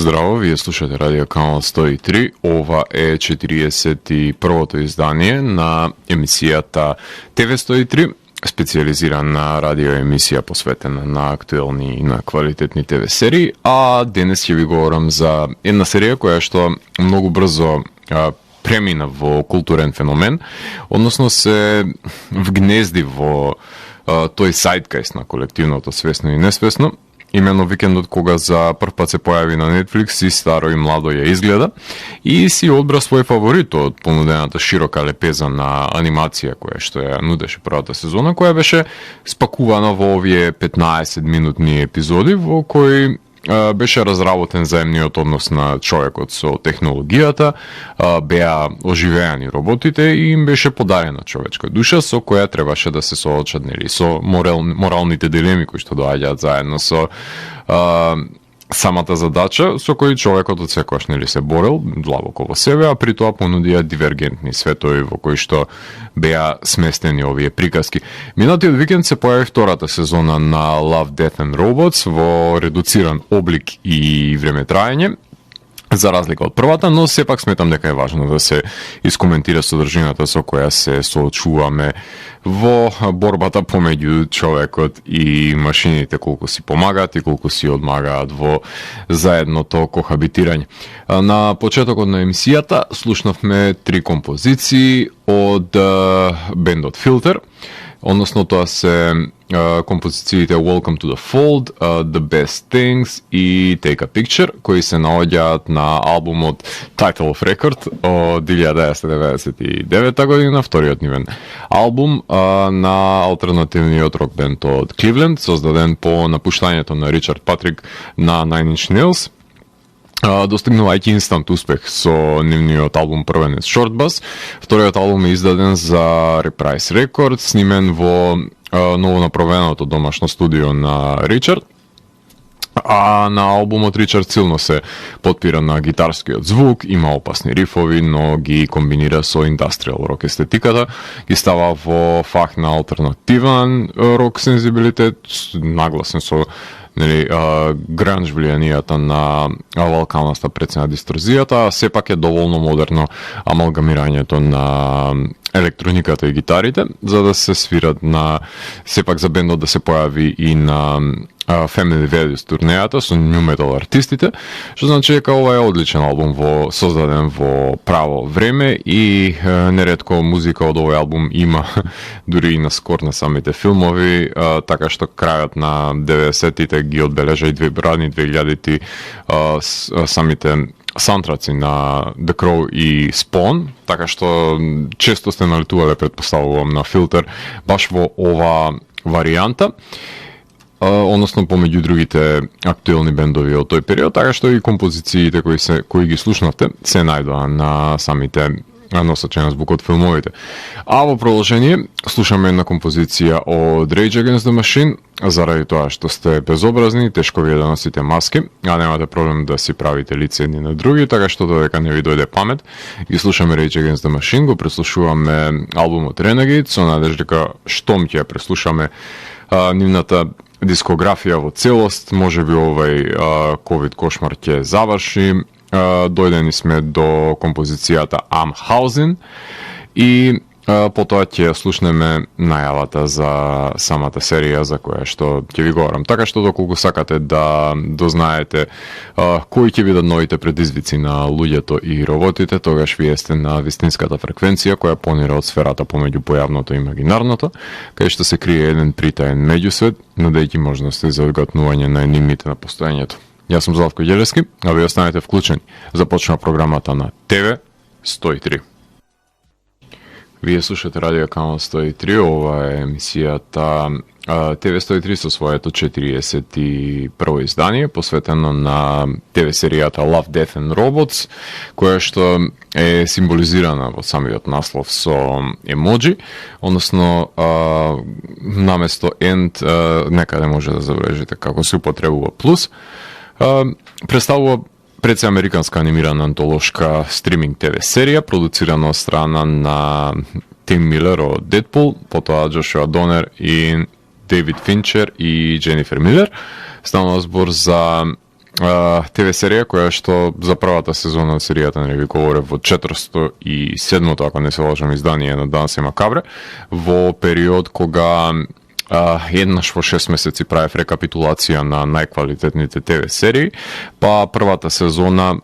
Здраво, вие слушате Радио Канал 103. Ова е 41-то издание на емисијата ТВ 103, специализирана радио емисија посветена на актуелни и на квалитетни ТВ серии, а денес ќе ви говорам за една серија која што многу брзо премина во културен феномен, односно се вгнезди во тој сајткајст на колективното свесно и несвесно. Именно викендот кога за прв пат се појави на Netflix и старо и младо ја изгледа и си одбра свој фаворит од понудената широка лепеза на анимација која што ја нудеше првата сезона, која беше спакувана во овие 15-минутни епизоди во кои беше разработен заемниот однос на човекот со технологијата, беа оживеани роботите и им беше подарена човечка душа со која требаше да се соочат, нели, со моралните дилеми кои што доаѓаат заедно со самата задача со кој човекот од секогаш, нели, се борел длабоко во себе, а при тоа понудија дивергентни светови во кои што беа сместени овие приказки. Минатиот викенд се појави втората сезона на Love, Death and Robots во редуциран облик и време траење, за разлика од првата, но сепак сметам дека е важно да се искоментира содржината со која се соочуваме во борбата помеѓу човекот и машините, колку си помагаат и колку си одмагаат во заедното кохабитирање. На почетокот на емисијата слушнавме 3 композиции од бендот Filter, односно тоа се композициите Welcome to the Fold, The Best Things и Take a Picture, кои се наоѓаат на албумот Title of Record од 1999 година, вториот нивен албум на алтернативниот рок бенд од Кливленд, создаден по напуштањето на Ричард Патрик на Nine Inch Nails, достигнувајќи инстант успех со нивниот албум првенец Short Bus. Вториот албум е издаден за Reprise Records, снимен во новонаправеното домашно студио на Ричард. А на албумот Ричард силно се потпира на гитарскиот звук, има опасни рифови, но ги комбинира со индастријал рок естетиката, ги става во фах на алтернативен рок сензибилитет, нагласен со, нели, гранж влијанијата на валканаста прецена дисторзијата, а сепак е доволно модерно амалгамирањето на електрониката и гитарите, за да се свират на, сепак за бендот да се појави и на Family Values турнејата со new metal артистите, што значи дека ова е одличен албум создаден во право време и неретко музика од овој албум има дури и на скор на самите филмови, така што крајот на 90-тите ги одбележа и ранни 2000-ти самите саунтраци на The Crow и Spawn, така што често сте налетувале, предпоставувам, на Filter баш во ова варијанта, односно помеѓу другите актуелни бендови од тој период, така што и композициите кои ги слушнавте се најдоа на самите носачи на звук од филмовите. А во продолжение слушаме една композиција од Rage Against the Machine, заради тоа што сте безобразни, тешко ви е да носите маски, а немате проблем да си правите лице едни на други, така што додека не ви дојде памет, ги слушаме Rage Against the Machine, го преслушуваме албумот Renegade, со надеж дека штом ќе ја преслушаме нивната дискографија во целост, можеби овај ковид кошмар ќе заврши. Дојдени сме до композицијата I'm Housing и потоа ќе слушнеме најавата за самата серија за која што ќе ви говорам. Така што доколку сакате да дознаете кои ќе бидат новите предизвици на луѓето и роботите, тогаш вие сте на вистинската фреквенција која понира од сферата помеѓу појавното и имагинарното, кај што се крие еден притаен меѓусвет, нудејќи можности за одгатнување на енимите на постојањето. Јас сум Златко Ѓелевски, а ви останете вклучени. Започнува програмата на ТВ 103. Вие слушате Радио Канал 103, ова е емисијата ТВ 103 со своето 41-во издание, посветено на ТВ серијата Love, Death and Robots, која што е символизирана во самиот наслов со емоджи, односно наместо end некаде може да забележите како се употребува плюс. Представува пред се американска анимирана антолошка стриминг ТВ серија, продуцирана од страна на Тим Милер од Deadpool, потоа Джошуа Донер и Дейвид Финчер и Дженифер Милер. Станува збор за ТВ серија која што за првата сезона од серијата не ви говорев во 407-то, ако не се лажам, издание на Данс и Макабре, во период кога еднаш во 6 месеци правев рекапитулација на најквалитетните ТВ серии, па првата сезона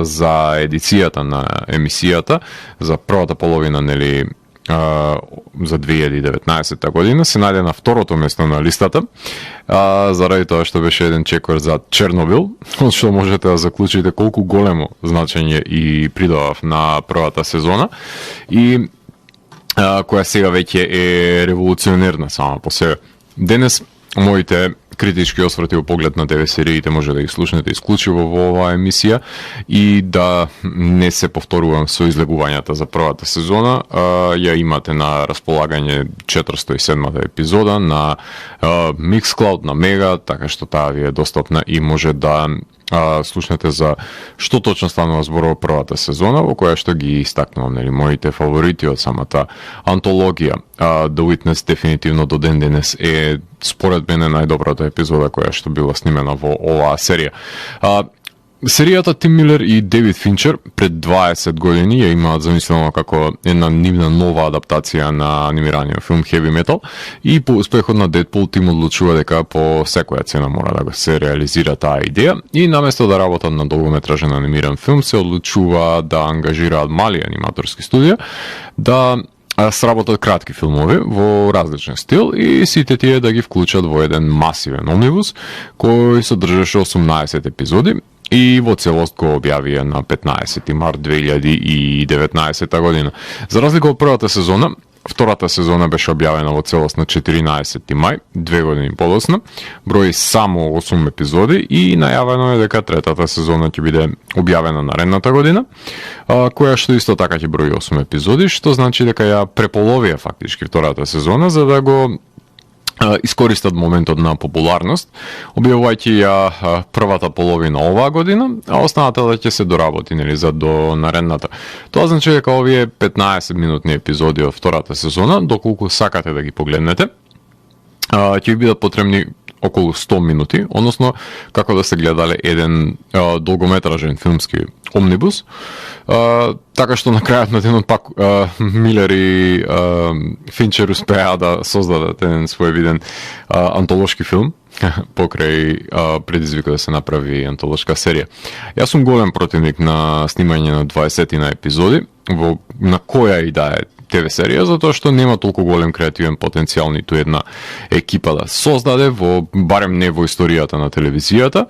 за едицијата на емисијата за првата половина, нели, за 2019 година се најде на второто место на листата, заради тоа што беше еден чекор за Чернобил, од што можете да заклучите колку големо значење и придавав на првата сезона, и која сега веќе е револуционерна сама по себе. Денес моите критички осврти во поглед на ТВ сериите може да ги слушнете исклучиво во оваа емисија и да не се повторувам со излегувањата за првата сезона. Ја имате на располагање 407-та епизода на Mixcloud, на Мега, така што таа ви е достапна и може да слушнете за што точно станува збор во првата сезона, во која што ги истакнувам, нели, моите фаворити од самата антологија. The Witness дефинитивно до ден денес е според мене најдобрата епизода која што била снимена во оваа серија. Серијата Тим Милер и Дейвид Финчер пред 20 години ја имаат замислено како една нивна нова адаптација на анимираниот филм Heavy Metal, и по успехот на Deadpool Тим одлучува дека по секоја цена мора да се реализира таа идеја и наместо да работат на долгометражен анимиран филм се одлучува да ангажираат мали аниматорски студија да сработат кратки филмови во различен стил и сите тие да ги вклучат во еден масивен омнибус кој содржаше 18 епизоди и во целост го објавија на 15 март 2019 година. За разлика од првата сезона, втората сезона беше објавена во целост на 14 мај, 2 години подоцна, брои само 8 епизоди и најавено е дека третата сезона ќе биде објавена наредната година, која што исто така ќе брои 8 епизоди, што значи дека ја преполовија фактички втората сезона за да го искористат моментот на популарност, објавувајќи ја првата половина оваа година, а останата да ќе се доработи, нели, за до наредната. Тоа значи дека овие 15 минутни епизоди од втората сезона, доколку сакате да ги погледнете, ќе ви бидат потребни околу 100 минути, односно како да се гледале еден долгометражен филмски омнибус, така што на крајот на денот пак Милер и Финчер успеа да создадат еден своевиден антолошки филм покрај предизвика да се направи антолошка серија. Јас сум голем противник на снимање на 20 на епизоди на која и да е ТВ серија, затоа што нема толку голем креативен потенцијал ниту една екипа да создаде барем не во историјата на телевизијата,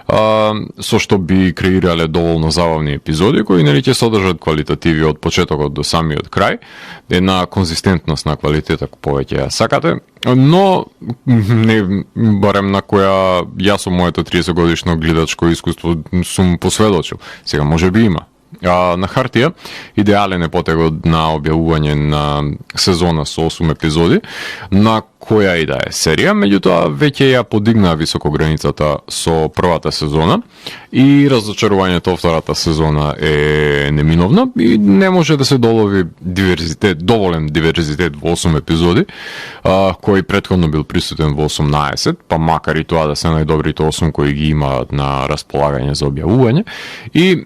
со што би креирале доволно забавни епизоди кои, нели, ќе содржат квалитативи од почетокот до самиот крај, една конзистентност на квалитетот повеќе ја сакате, но не барем на која јас со моето 30 годишно гледачко искуство сум посведочил. Сега може би има. На хартија, идеален е потегот на објавување на сезона со 8 епизоди, на која и да е серија, меѓутоа веќе ја подигнаа високо границата со првата сезона и разочарувањето од втората сезона е неминовна и не може да се долови доволен диверзитет во 8 епизоди, кој претходно бил присутен во 18, па макар и тоа да се најдобрите 8 кои ги имаат на располагање за објавување, и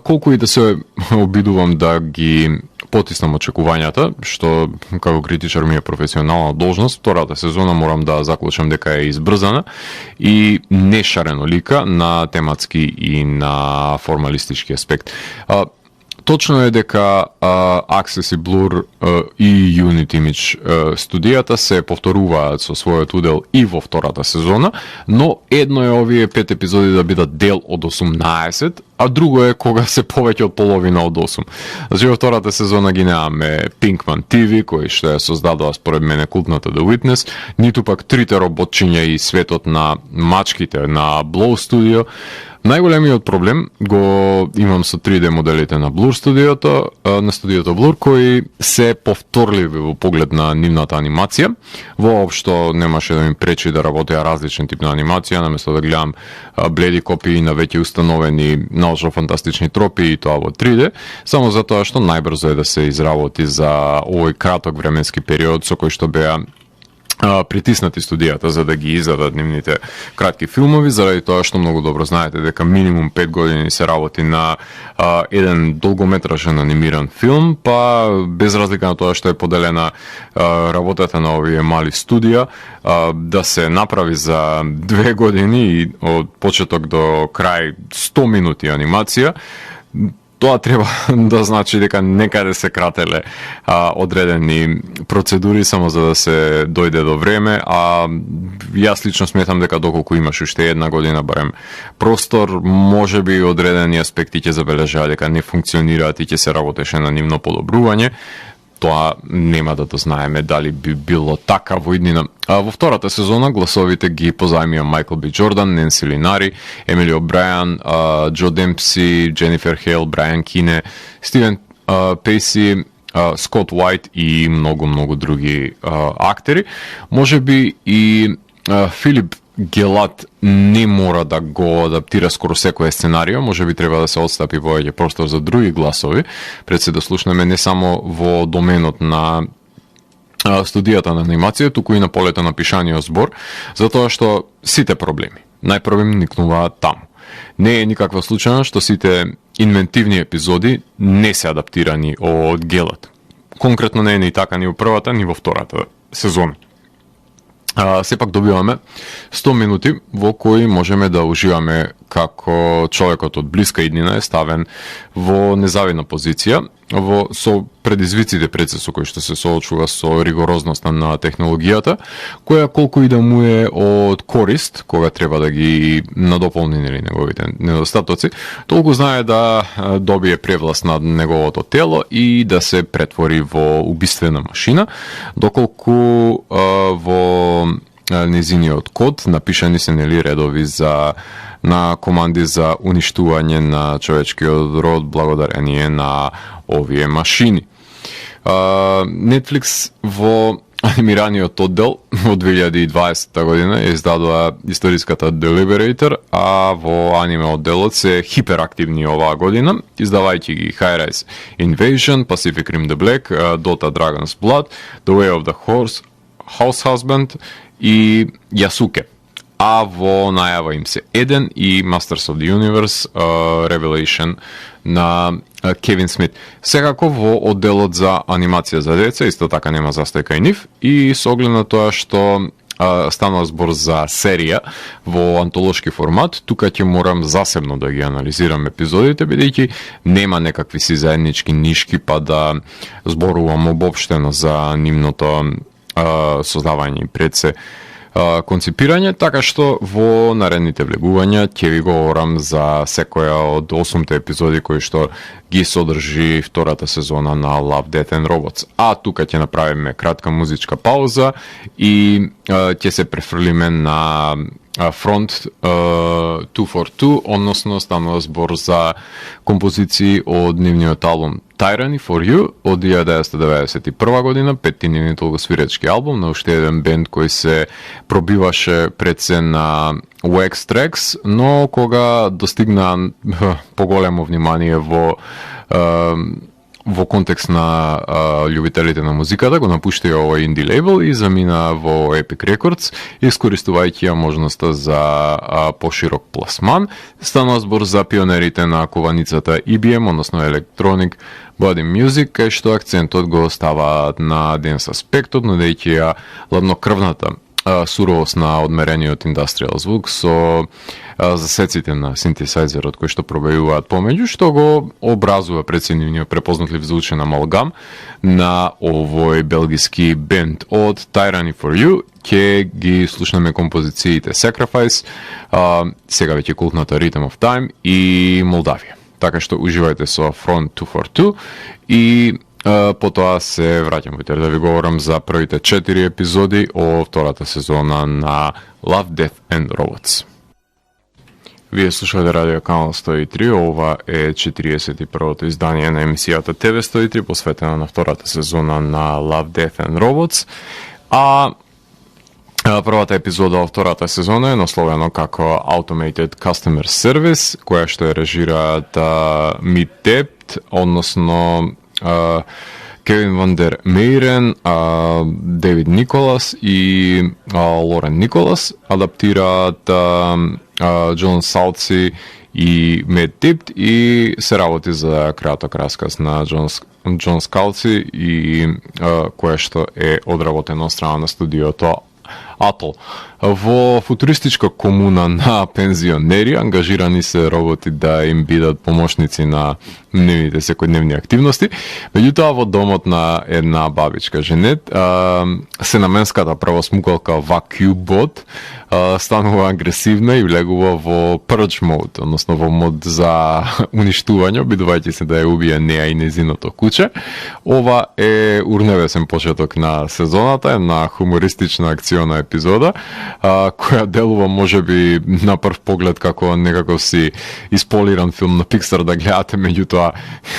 колку и да се обидувам да ги потиснам очекувањата, што како критичар ми е професионална должност, втората сезона морам да заклучам дека е избрзана и не шарено лика на тематски и на формалистички аспект. Точно е дека Access и Blur и Unity Image студијата се повторуваат со својот удел и во втората сезона, но едно е овие 5 епизоди да бидат дел од 18, а друго е кога се повеќе од половина од 8. Значи во втората сезона ги немаме Pinkman TV, кој што ја создадува според мене култната The Witness, ниту пак трите роботчиња и светот на мачките на Blow Studio. Најголемиот проблем го имам со 3D моделите на Blur студиото, на студиото Blur, кои се повторливи во поглед на нивната анимација. Воопшто немаше да ми пречи да работеа различен тип на анимација, наместо да гледам бледи копии на веќе установени научно-фантастични тропи и тоа во 3D, само затоа што најбрзо е да се изработи за овој краток временски период со кој што беа притиснати студијата за да ги издадат нивните кратки филмови, заради тоа што многу добро знаете дека минимум 5 години се работи на еден долгометражен анимиран филм, па без разлика на тоа што е поделена работата на овие мали студија, да се направи за 2 години и од почеток до крај 100 минути анимација, тоа треба да значи дека некаде се крателе одредени процедури само за да се дојде до време, а јас лично сметам дека доколку имаш уште една година барем простор, може би одредени аспекти ќе забележаа дека не функционираат и ќе се работеше на нивно подобрување. Тоа нема да дознаеме дали би било така во иднина. Во втората сезона гласовите ги позајмија Майкл Би Джордан, Ненси Линари, Емили О'Брајан, Џо Демпси, Дженифер Хейл, Брайан Кине, Стивен Пейси, Скот Уајт и многу други актери. Може би и Филип Гелат не мора да го адаптира скоро секој сценарио, може би треба да се отстапи повеќе простор за други гласови, пред се да слушнеме не само во доменот на студијата на анимација, туку и на полето на пишаниот збор, затоа што сите проблеми најпрво никнуваат таму. Не е никаква случајно што сите инвентивни епизоди не се адаптирани од Гелат. Конкретно не е ни така ни во првата, ни во втората сезона. Сепак добиваме 100 минути во кои можеме да уживаме како човекот од блиска иднина е ставен во незавидна позиција, со предизвиците пред се со кои што се соочува со ригорозноста на технологијата, која колку и да му е од корист, кога треба да ги надополни неговите недостатоци, толку знае да добие превласт над неговото тело и да се претвори во убиствена машина, доколку во незиниот код напишани се редови на команди за уништување на човечкиот род благодарение на овие машини. Netflix во анимираниот оддел во 2020 година издадува историската Deliberator, а во аниме одделот се хиперактивни оваа година, издавајќи ги High Rise Invasion, Pacific Rim The Black, Dota Dragon's Blood, The Way of the House Husband и Ясуке. А во најава им се Еден и Masters of the Universe Revelation на Кевин Смит. Секако во одделот за анимација за деца исто така нема застојка и нив, и со оглед на тоа што станува збор за серија во антолошки формат, тука ќе морам засебно да ги анализирам епизодите, бидејќи нема некакви си заеднички нишки па да зборувам обобштено за нивното создавање и пред се конципирање, така што во наредните влегувања ќе ви говорам за секоја од 8 епизоди кои што ги содржи втората сезона на Love, Death and Robots. А тука ќе направиме кратка музичка пауза и ќе се префрлиме на Front 242, односно станува збор за композиции од нивниот албум Tyranny for You од 1991 година, петтинини толгосвиречки албум на уште еден бенд кој се пробиваше пред се на Wax Tracks, но кога достигна поголемо внимание во контекст на љубителите на музиката, го напушти овој инди лейбл и замина во Epic Records, искористувајќи ја можноста за поширок пласман. Станува збор за пионерите на куваницата EBM, односно Electronic Body Music, кај што акцентот го ставаат на денс аспектот, нудејќи ја ладнокрвната суровост на одмерениот индастријал звук со засеците на синтесайзерот кои што пробајуваат помеѓу, што го образува преценивниот препознатлив звучен амалгам на овој белгиски бенд. Од Tyranny for You ќе ги слушнеме композициите Sacrifice, сега веќе култната Rhythm of Time и Молдавија. Така што уживајте со Front 242 и потоа се враќам во да ви говорам за првите 4 епизоди од втората сезона на Love, Death and Robots. Вие слушате Радио Канал 103, ова е 41-то издание на емисијата ТВ 103, посветена на втората сезона на Love, Death and Robots. А првата епизода од втората сезона е насловена како Automated Customer Service, која што е режираат Meat Debt, односно Кевин Ван дер Мейрен, Дейвид Николас и Лорен Николас адаптираат Џон Саутси и Мед Типт и се работи за краток расказ на Џон Скалци и кое што е одработено од страна на студиото Атол. Во футуристичка комуна на пензионери ангажирани се роботи да им бидат помошници на нивните секојдневни активности. Меѓутоа во домот на една бабичка Женет, сенаменската правосмукалка Vacuum-Bot станува агресивна и влегува во purge mode, односно во мод за уништување, обидувајќи се да ја убие неа и незиното куче. Ова е урневесен почеток на сезоната, една хумористична акциона епизода, која делува можеби на прв поглед како некако си исполиран филм на Pixar да гледате, меѓутоа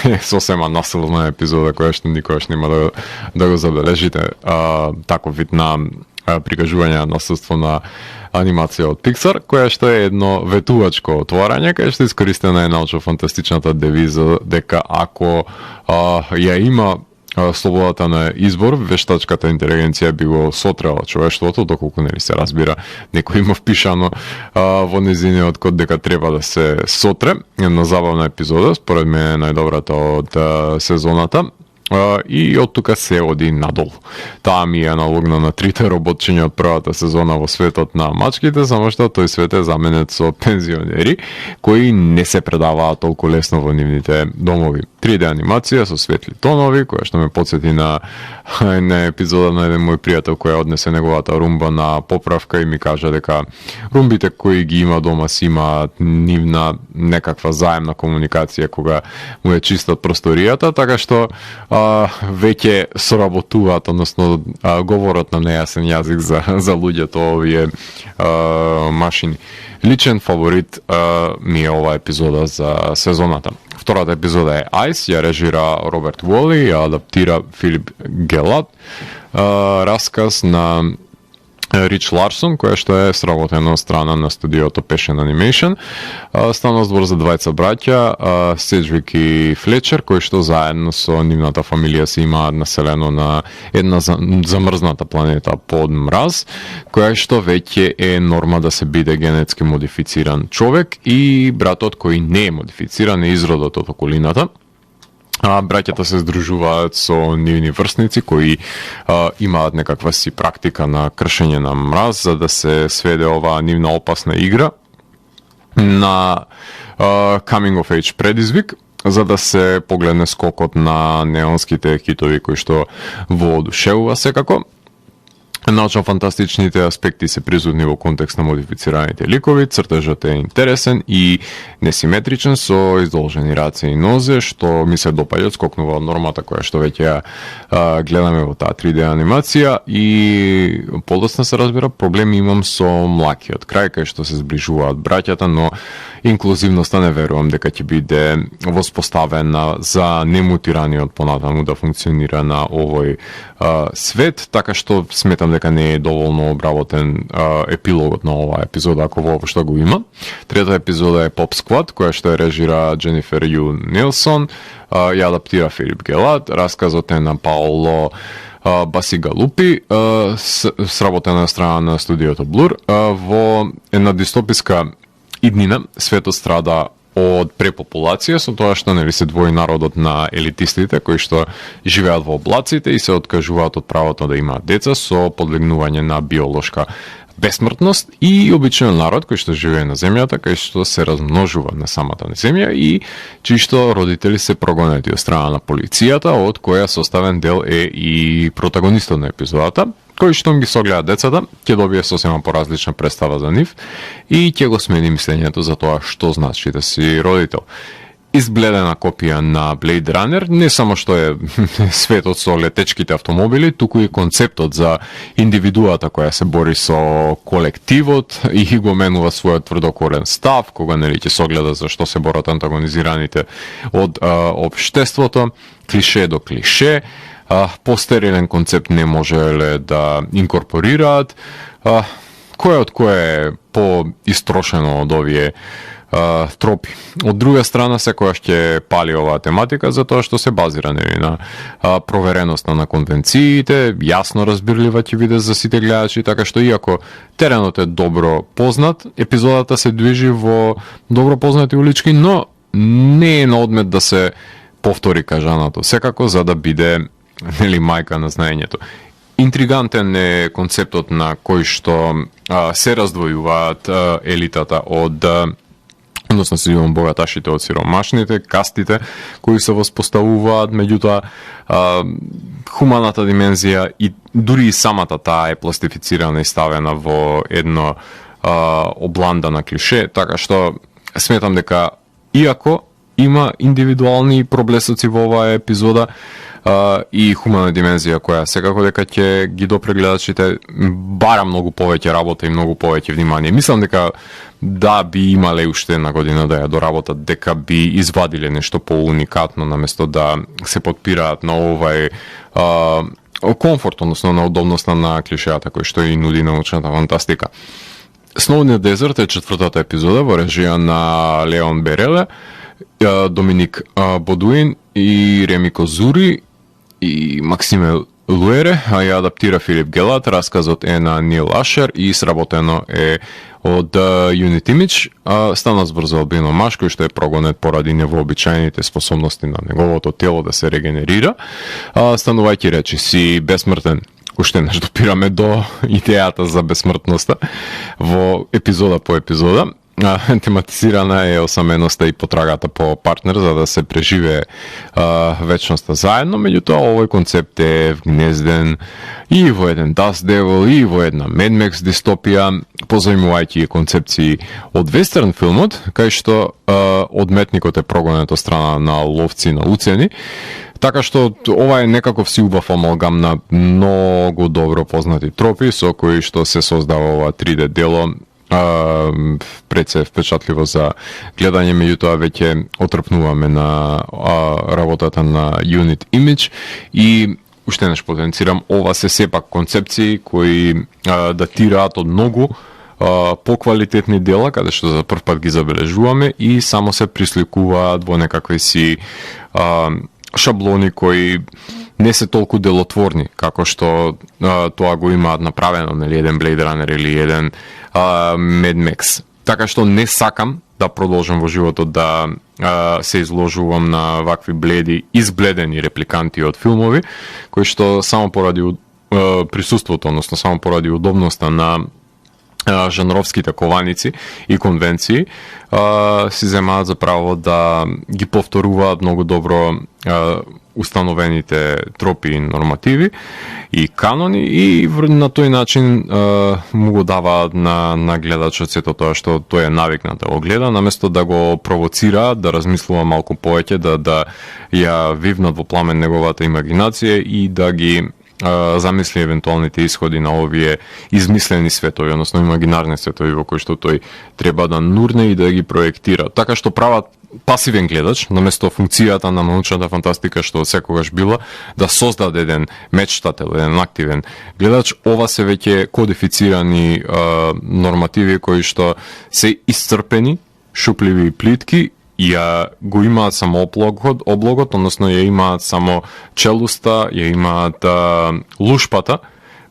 е сосема насилна епизода која што никогаш нема да го забележите. Таков вид на прикажување на насилство на анимација од Pixar, која што е едно ветувачко отворање, кај што искористена е научно-фантастичната девиза дека ако ја има слободата на избор, вештачката интелигенција би го сотрела човештвото, доколку нели се разбира, некој има впишано во незиниот код дека треба да се сотре. Една забавна епизода, според мене најдобрата од сезоната. И од тука се оди надолу. Таа ми е аналогна на трите роботчиња од првата сезона во светот на мачките, само што тој свет е заменет со пензионери кои не се предаваат толку лесно во нивните домови. 3D анимација со светли тонови, која што ме потсети на епизода на еден мој пријател кој однесе неговата румба на поправка и ми кажа дека румбите кои ги има дома си имаат нивна некаква заемна комуникација кога му е чистат просторијата, така што веќе соработуваат, односно говорат на нејасен јазик за луѓето овие машини. Личен фаворит ми е оваа епизода за сезоната. Втората епизода е Ice, ја режира Роберт Воли, ја адаптира Филип Гелат, расказ на Рич Ларсон, која што е сработено од страна на студиото Passion Animation. Стана збор за двајца браќа, Седжвик и Флечер, кои што заедно со нивната фамилија се имаат населено на една замрзната планета под мраз, која што веќе е норма да се биде генетски модифициран човек и братот кој не е модифициран е изродот од околината. Браќата се здружуваат со нивни врсници кои имаат некаква си практика на кршење на мраз за да се сведе оваа нивна опасна игра на coming of age предизвик, за да се погледне скокот на неонските хитови кои што воодушевува секако. Научно-фантастичните аспекти се присутни во контекст на модифицираните ликови, цртежот е интересен и несиметричен со издолжени раце и нозе, што ми се допаѓа, скокнува од нормата која што веќе ја гледаме во таа 3D анимација и подоцна се разбира, проблеми имам со млакиот крај, кај што се зближуваат браќата, но инклузивноста не верувам дека ќе биде воспоставена за немутираниот понатаму да функционира на овој свет, така што сметам дека не е доволно обработен епилогот на оваа епизода, ако воопшто го има. Трета епизода е Pop Squad, која што е режира Дженифер Ю Нилсон, ја адаптира Филип Гелат, расказот е на Паоло Басигалупи, сработена страна на студиото Blur, во една дистописка иднина светот страда од препопулација, со тоа што нели се двои народот на елитистите кои што живеат во облаците и се откажуваат од правото да имаат деца со подлегнување на биолошка бесмртност и обичен народ кој што живее на земјата, кај што се размножува на самата земја и чии што родители се прогонети од страна на полицијата, од која составен дел е и протагонистот на епизодата, кој што ги согледа децата, ќе добие сосема поразлична представа за нив и ќе го смени мислењето за тоа што значи да си родител. Избледена копија на Blade Runner, не само што е светот со летечките автомобили, туку и концептот за индивидуата која се бори со колективот и го менува својот тврдокорен став, кога нели ќе согледа за што се борат антагонизираните од општеството, клише до клише, постерилен концепт не можеле да инкорпорираат, кој од кој е поистрошено од овие тропи. Од друга страна, секојаш ќе пали оваа тематика затоа што се базира на провереноста на конвенциите, јасно разбирлива ќе биде за сите гледачи, така што иако теренот е добро познат, епизодата се движи во добро познати улички, но не е на одмет да се повтори кажаното, секако за да биде мајка на знаењето. Интригантен е концептот на кој што се раздвојуваат елитата од односно се имам богаташите од сиромашните, кастите кои се воспоставуваат, меѓутоа хуманата димензија и дури и самата таа е пластифицирана и ставена во едно обланда на клише, така што сметам дека иако има индивидуални проблесоци во оваа епизода и хумана димензија која секако дека ќе ги допре гледачите, бара многу повеќе работа и многу повеќе внимание. Мислам дека да би имале уште една година да ја доработат, дека би извадиле нешто по-уникатно наместо да се подпираат на овај комфорт, односно на удобноста на клишеата кои што и нуди научната фантастика. Сноудниот дезерт е четвртата епизода во режија на Леон Береле, Доминик Бодуин и Реми Козури и Максиме Луере, а ја адаптира Филип Гелат, расказот е на Нил Ашер и сработено е од Unit Image. Стана збор за албино маж кој што е прогонет поради невообичаените способности на неговото тело да се регенерира, станувајќи речиси бесмртен. Уште нешто допираме до идејата за бесмртноста во епизода по епизода. Тематизирана е осаменоста и потрагата по партнер за да се преживее вечноста заедно, меѓутоа овој концепт е вгнезден и во еден Dust Devil и во една Mad Max дистопија, позаимувајќи концепции од вестерн филмот, кај што одметникот е прогонет од страна на ловци на уцени. Така што ова е некаков си убав амалгам на многу добро познати тропи со кои што се создава ова 3D дело, пред се впечатливо за гледање, меѓутоа веќе отрпнуваме на работата на Unit Image и уште нешто потенцирам, ова се сепак концепции кои датираат од многу поквалитетни дела, каде што за прв пат ги забележуваме и само се присликуваат во некакви си шаблони кои не се толку делотворни, како што тоа го имаат направено, нели, еден Blade Runner или еден Mad Max. Така што не сакам да продолжам во животот да се изложувам на вакви бледи, избледени репликанти од филмови, кои што само поради присуството, односно само поради удобноста на жанровските кованици и конвенции си земаат за право да ги повторуваат многу добро установените тропи и нормативи и канони и на тој начин му го даваат на гледачот сето тоа што тој е навикнат да го гледа, наместо да го провоцира, да размислува малку повеќе, да ја вивнат во пламен неговата имагинација и да ги замисли евентуалните исходи на овие измислени светови, односно имагинарни светови во кои што тој треба да нурне и да ги проектира. Така што прават пасивен гледач, наместо функцијата на научната фантастика што секогаш била да создаде еден мечтател, еден активен гледач. Ова се веќе кодифицирани нормативи кои што се исцрпени, шупливи и плитки, ја го имаат само облогот, односно ја имаат само челуста, ја имаат лушпата,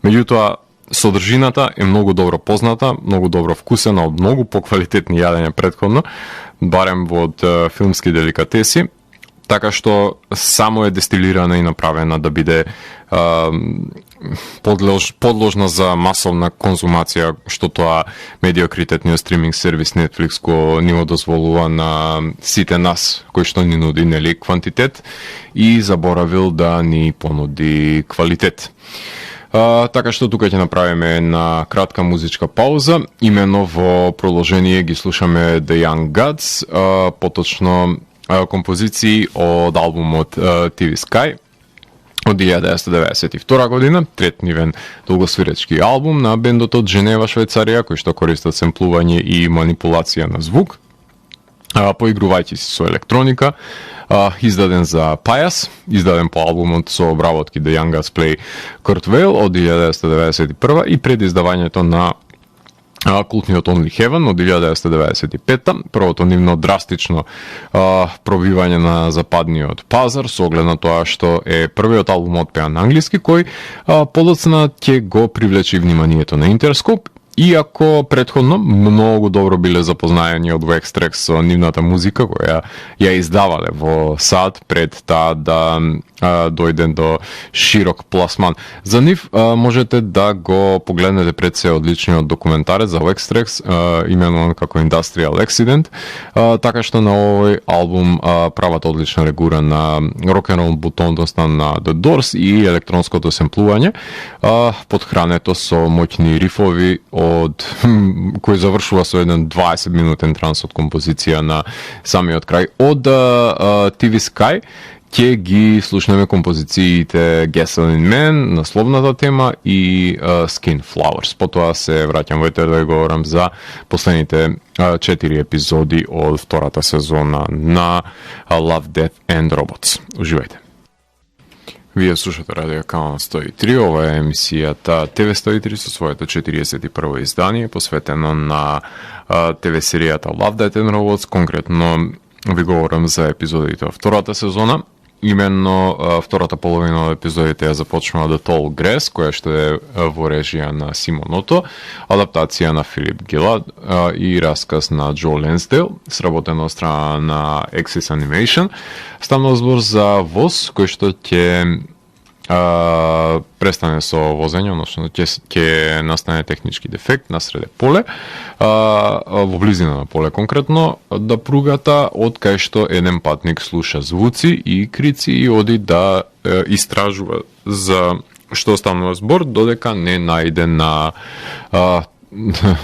меѓутоа содржината е многу добро позната, многу добро вкусена од многу поквалитетни јадења претходно, барем во филмски деликатеси, така што само е дестилирана и направена да биде подложна за масовна конзумација, што тоа медиокритетниот стриминг сервис Netflix го ни го дозволува на сите нас кои што ни нуди, нели, квантитет и заборавил да ни понуди квалитет. Така што тука ќе направиме една кратка музичка пауза. Имено во продолжение ги слушаме The Young Gods, поточно композиции од албумот TV Sky од 1992 година, трет нивен долгосвиречки албум на бендот од Женева, Швајцарија, кој што користат семплување и манипулација на звук, поигрувајќи се со електроника, издаден за Pius, издаден по албумот со обработки The Young Gods Play Kurt Weill од 1991 и пред издавањето на култниот Only Heaven од 1995-та, првото нивно драстично пробивање на западниот пазар со оглед на тоа што е првиот албум отпеан на англиски кој подоцна ќе го привлече вниманието на Interscope. Иако предходно многу добро биле запознаени од Wax Trax со нивната музика која ја издавале во САД пред таа да дојде до широк пласман. За нив можете да го погледнете пред се одличниот документарец за Wax Trax, именуван како Industrial Accident, така што на овој албум прават одлична регура на рок-н-рол бутондоста на The Doors и електронското семплување, подхрането со моќни рифови кој завршува со еден 20-минутен транс од композиција на самиот крај. Од TV Sky ќе ги слушнеме композициите Gasoline Man, насловната тема, и Skin Flowers. Потоа се враќам во етер да говорам за последните 4 епизоди од втората сезона на Love, Death and Robots. Уживајте. Вие слушате Радио Канал 103, ова е емисијата ТВ 103 со своето 41-во издание, посветено на ТВ серијата Love, Death and Robots. Конкретно ви говорам за епизодите од втората сезона. Именно втората половина од епизодите ја започнува The Tall Grass, која што е во режија на Симон Ото, адаптација на Филип Гилад и расказ на Джо Ленсдейл, сработено од страна на Axis Animation. Станува збор за воз кој што ќе престане со возење, односно ќе настане технички дефект насреде поле, во близина на поле конкретно, да пругата од кај што еден патник слуша звуци и крици и оди да истражува за што станува збор, додека не најде на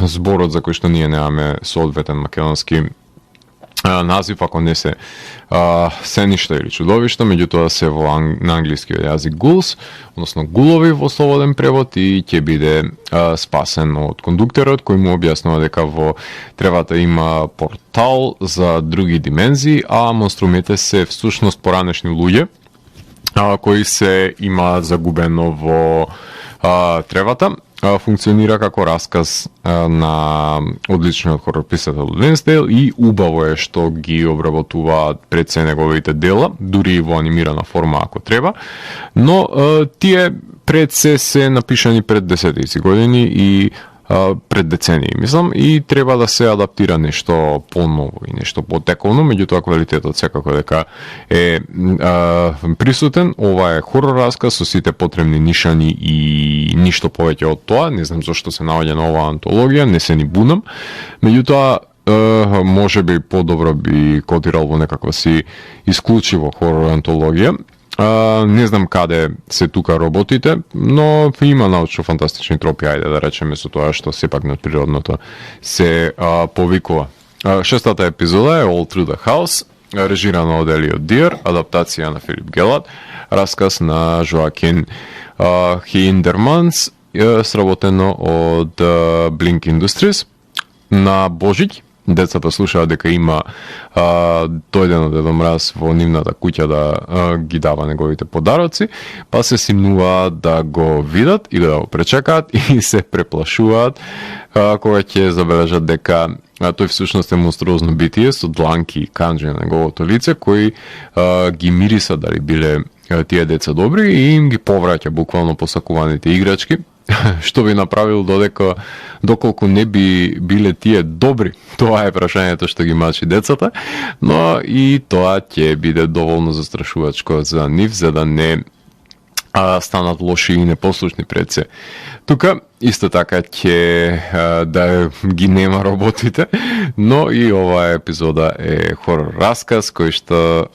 зборот за кој што ние немаме соодветен македонски назив, ако не се сеништа или чудовишта, меѓутоа се на англискиот јазик ghouls, односно гулови во слободен превод, и ќе биде спасен од кондукторот кој му објаснува дека во тревата има портал за други димензии, а монструмите се всушност поранешни луѓе кои се имаат загубено во тревата. Функционира како расказ на одличниот хорор писател Ленсдейл и убаво е што ги обработуваат пред се неговите дела, дури и во анимирана форма ако треба, но тие пред се напишани пред десетици години и пред децении, мислам, и треба да се адаптира нешто поново и нешто потековно, меѓутоа квалитетот секако дека е присутен. Ова е хорор расказ со сите потребни нишани и ништо повеќе од тоа. Не знам зошто се наоѓа на оваа антологија, не се ни бунам, меѓутоа може би подобро би котирал во некаква си исклучиво хорор антологија. Не знам каде се тука роботите, но има научно-фантастични тропи, ајде да речеме, со тоа што сепак надприродното се повикува. Шестата епизода е All Through the House, режирана од Елиот Диер, адаптација на Филип Гелад, расказ на Жоакин Хиндерманс, сработено од Blink Industries. На Божиќ децата слушаат дека има дојден од Дедо Мраз во нивната куќа да ги дава неговите подароци, па се симнуваат да го видат и да го пречекаат и се преплашуваат кога ќе забележат дека тој всушност е монструозно битие со дланки и канџи на неговото лице кои ги мириса дали биле тие деца добри и им ги повраќа буквално посакуваните играчки. Што би направил доколку не би биле тие добри? Тоа е прашањето што ги мачи децата, но и тоа ќе биде доволно застрашувачко за нив, за да не станат лоши и непослушни пред се. Тука исто така ќе да ги нема роботите, но и оваа епизода е хорор расказ кој што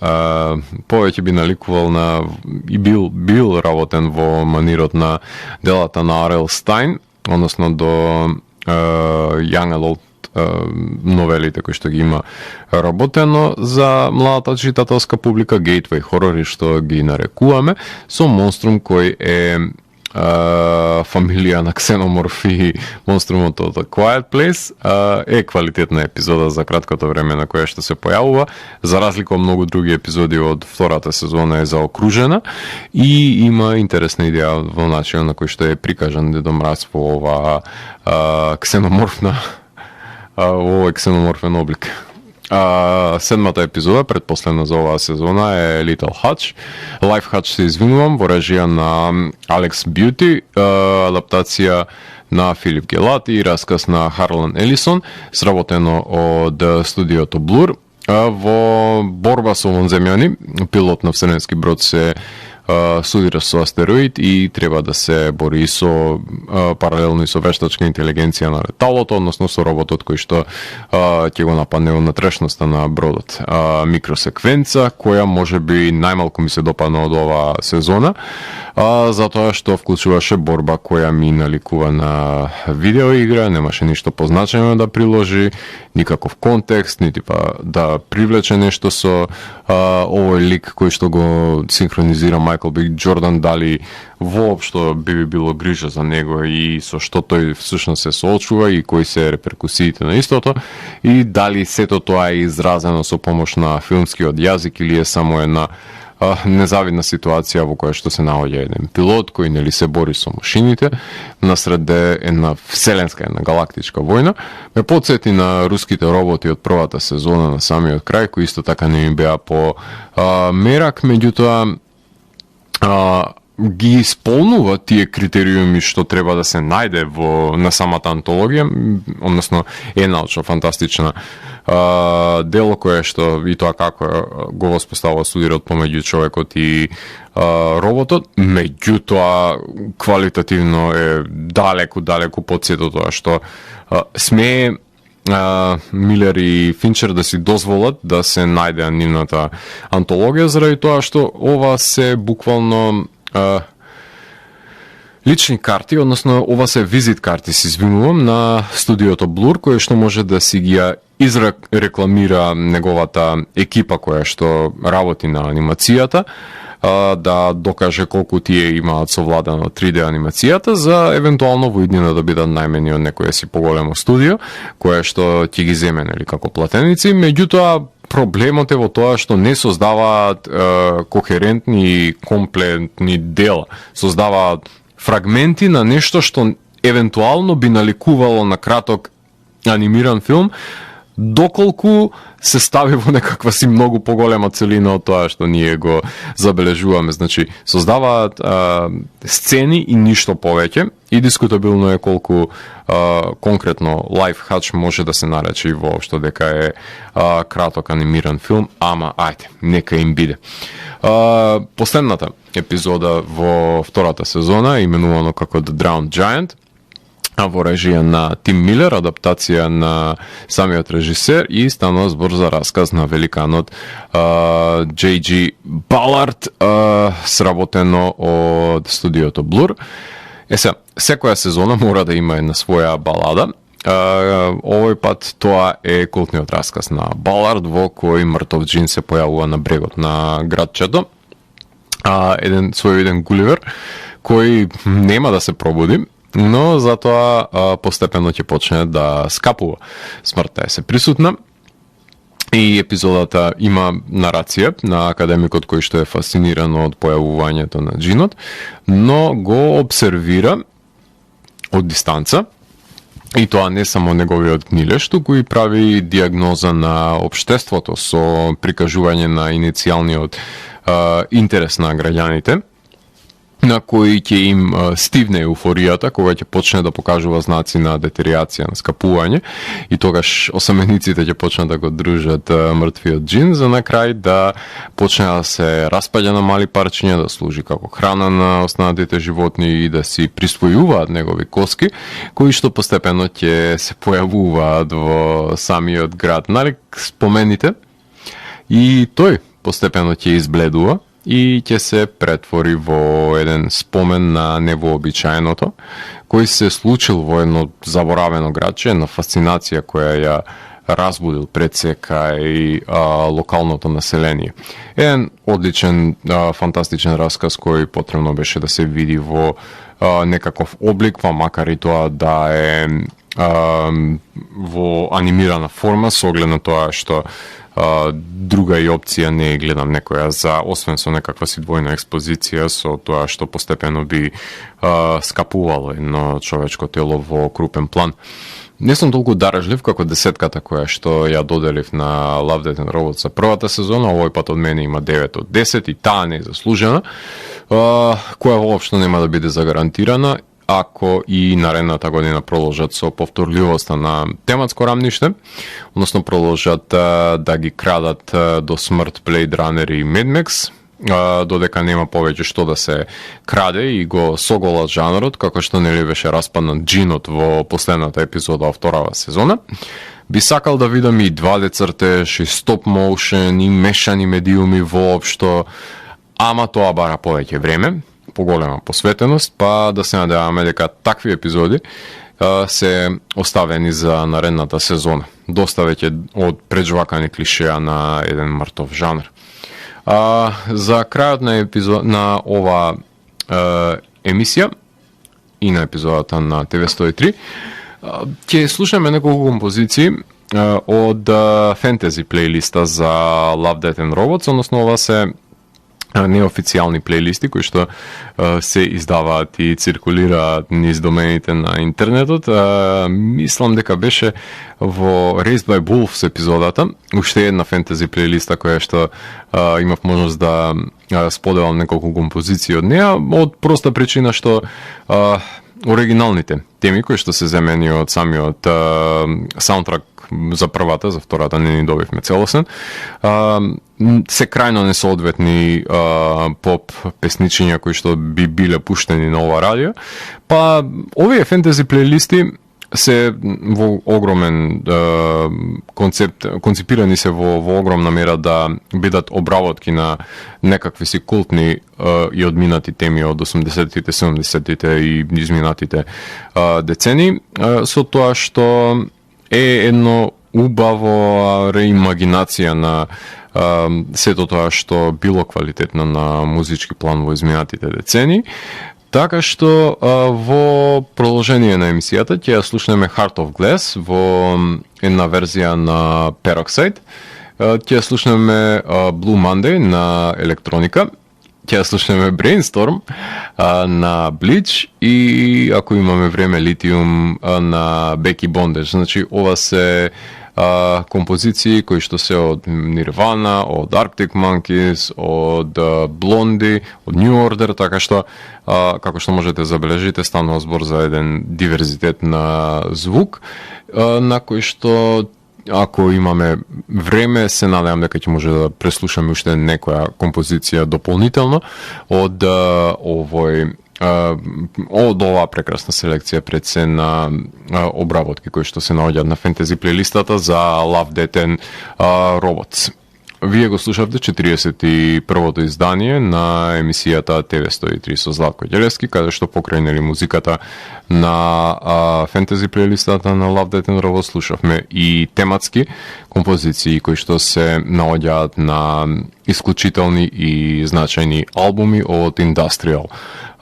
повеќе би наликувал на и бил работен во манирот на делата на Арел Стайн, односно до Young Adult новелите кои што ги има работено за младата читателска публика, Gateway хорори што ги нарекуваме, со монструм кој е фамилија на Ксеноморф и монструмот од Quiet Place е квалитетна епизода за краткото време на која што се појавува, за разлика од многу други епизоди од втората сезона е заокружена и има интересна идеја во начинот на кој што е прикажан Дедо Мраз во ова ксеноморфна овој ксеноморфен облик. Седмата епизода, предпоследна за оваа сезона, е Little Hutch. Life Hutch се извинувам, во режија на Алекс Бјути, адаптација на Филип Гелат и расказ на Харлан Елисон, сработено од студиото Blur. Во борба со вонземјани, пилот на вселенски брод се судира со астероид и треба да се бори со паралелно и со вештачка интелигенција на леталото, односно со роботот кој што ќе го нападне внатрешноста на бродот. Микросеквенца која можеби најмалку ми се допадна од оваа сезона, затоа што вклучуваше борба која ми наликува на видеоигра, немаше ништо позначено да приложи, никаков контекст, нити па да привлече нешто со овој лик кој што го синхронизира Майкл Би Џордан, дали воопшто би било грижа за него и со што тој всушност се соочува и кои се реперкусиите на истото и дали сето тоа е изразено со помош на филмскиот јазик или е само една незавидна ситуација во која што се наоѓа еден пилот кој нели се бори со машините насреде една вселенска, една галактичка војна. Ме потсети на руските роботи од првата сезона на самиот крај, кои исто така не ми беа по мерак, меѓутоа ги исполнува тие критериуми што треба да се најде на самата антологија, односно е научно-фантастична дело кое што и тоа како го воспоставува студирот помеѓу човекот и роботот, меѓутоа квалитативно е далеку под сето тоа што смее Милер и Финчер да си дозволат да се најде нивната антологија, заради тоа што ова се буквално лични карти, односно ова се визит карти, се извинувам, на студиото Blur, кој што може да си ги изрекламира неговата екипа која што работи на анимацијата, да докаже колку тие имаат совладано 3D анимацијата, за евентуално во иднина да бидат најмени од некоја си поголемо студио, кое што ќе ги земе нели како платеници, меѓутоа проблемот е во тоа што не создаваат кохерентни и комплетни дела, создаваат фрагменти на нешто што евентуално би наликувало на краток анимиран филм, доколку се стави во некаква си многу поголема целина од тоа што ние го забележуваме. Значи, создаваат сцени и ништо повеќе и дискутабилно е колку конкретно Life Hutch може да се нарече воопшто дека е краток анимиран филм, ама ајде, нека им биде. Последната епизода во втората сезона, именувано како The Drowned Giant, во режија на Тим Милер, адаптација на самиот режисер и станува збор за расказ на великанот J.G. Ballard, сработено од студиото Blur. Секоја сезона мора да има една своја балада. Овој пат тоа е култниот расказ на Ballard, во кој мртов џин се појавува на брегот на градчето. Еден својовиден Гуливер кој нема да се пробуди, но затоа постепено ќе почне да скапува. Смртта е се присутна и епизодата има нарација на академикот кој што е фасциниран од појавувањето на џинот, но го обсервира од дистанца и тоа не само неговиот гнилеш, туку и прави диагноза на општеството со прикажување на иницијалниот интерес на граѓаните, на кои ќе им стивне еуфоријата, кога ќе почне да покажува знаци на детериација, на скапување, и тогаш осамениците ќе почнат да го дружат мртвиот џин, за на крај да почне да се распаѓа на мали парчиња, да служи како храна на останатите животни и да си присвојуваат негови коски, кои што постепено ќе се појавуваат во самиот град. Нали, спомените? И тој постепено ќе избледува и ќе се претвори во еден спомен на невообичаеното, кој се случил во едно заборавено градче, една фасцинација која ја разбудил кај локалното население. Еден одличен, фантастичен расказ кој потребно беше да се види во некаков облик, па макар и тоа да е во анимирана форма, со оглед на тоа што друга и опција не гледам некоја за, освен со некаква си двојна експозиција, со тоа што постепено би скапувало едно човечко тело во крупен план. Не сум толку дарежлив како десетката која што ја доделив на Love, Death and Robots за првата сезона, овој пат од мене има 9 од 10 и таа не е заслужена, која воопшто нема да биде загарантирана ако и наредната година продолжат со повторливоста на тематско рамниште, односно продолжат да ги крадат до смрт Blade Runner и Mad Max, додека нема повеќе што да се краде и го соголат жанрот, како што нели беше распаднат джинот во последната епизода од вторава сезона. Би сакал да видам и 2D цртеж, и стоп моушен, и мешани медиуми воопшто, ама тоа бара повеќе време, поголема посветеност, па да се надеваме дека такви епизоди се оставени за наредната сезона. Доста веќе од преджвакани клишеа на еден мртов жанр. За крајот на ова емисија и на епизодата на TV103 ќе слушаме неколку композиции од фентези плейлиста за Love, Death and Robots, односно ова се неофицијални плейлисти кои што се издаваат и циркулираат низ домените на интернетот. Мислам дека беше во Raised by Wolves епизодата, уште една фентези плейлиста која што имав можност да споделам неколку композиции од неа, од проста причина што оригиналните теми кои што се земени од самиот саундтрак за првата, за втората не ни добивме целосен, се крајно несоодветни поп песничиња кои што би биле пуштени на ова радио. Па овие фентези плейлисти се во огромен концепт, концепирани се во огромна мера да бидат обработки на некакви си култни и одминати теми од 80-тите, 70-тите и изминатите децени, со тоа што е едно убаво реимагинација на сето тоа што било квалитетно на музички план во изминатите децени. Така што во продолжение на емисијата ќе ја слушнеме Heart of Glass во една верзија на Peroxide, ќе ја слушнеме Blue Monday на електроника, ќе ја слушнеме Brainstorm на Bleach и ако имаме време Lithium на Becky Bondage. Значи ова се композиции кои што се од Nirvana, од Arctic Monkeys, од Blondie, од New Order, така што како што можете забележите станува збор за еден диверзитет на звук на кој што ако имаме време се надевам дека ќе може да преслушаме уште некоја композиција дополнително од од оваа прекрасна селекција пред се на обработки кои што се наоѓаат на фентези плейлистата за Love, Death and Robots. Вие го слушавте 41-то издание на емисијата TV103 со Златко Ѓелевски, каде што покрај нели музиката на фентези плейлистата на Love, Death and Robots слушавме и тематски композиции кои што се наоѓаат на исклучителни и значајни албуми од индастријал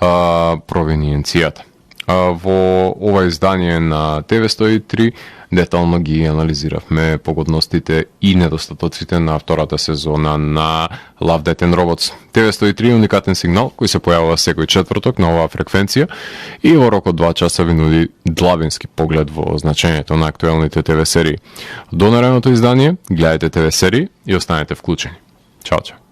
провениенцијата. Во ова издание на TV103 детално ги анализиравме погодностите и недостатоците на втората сезона на Love, Death and Robots. TV103 е уникатен сигнал кој се појавува секој четврток на оваа фреквенција и во рок од 2 часа ви нуди длабински поглед во значењето на актуелните ТВ серии. До наредното издание, гледајте ТВ серии и останете вклучени. Чао, чао.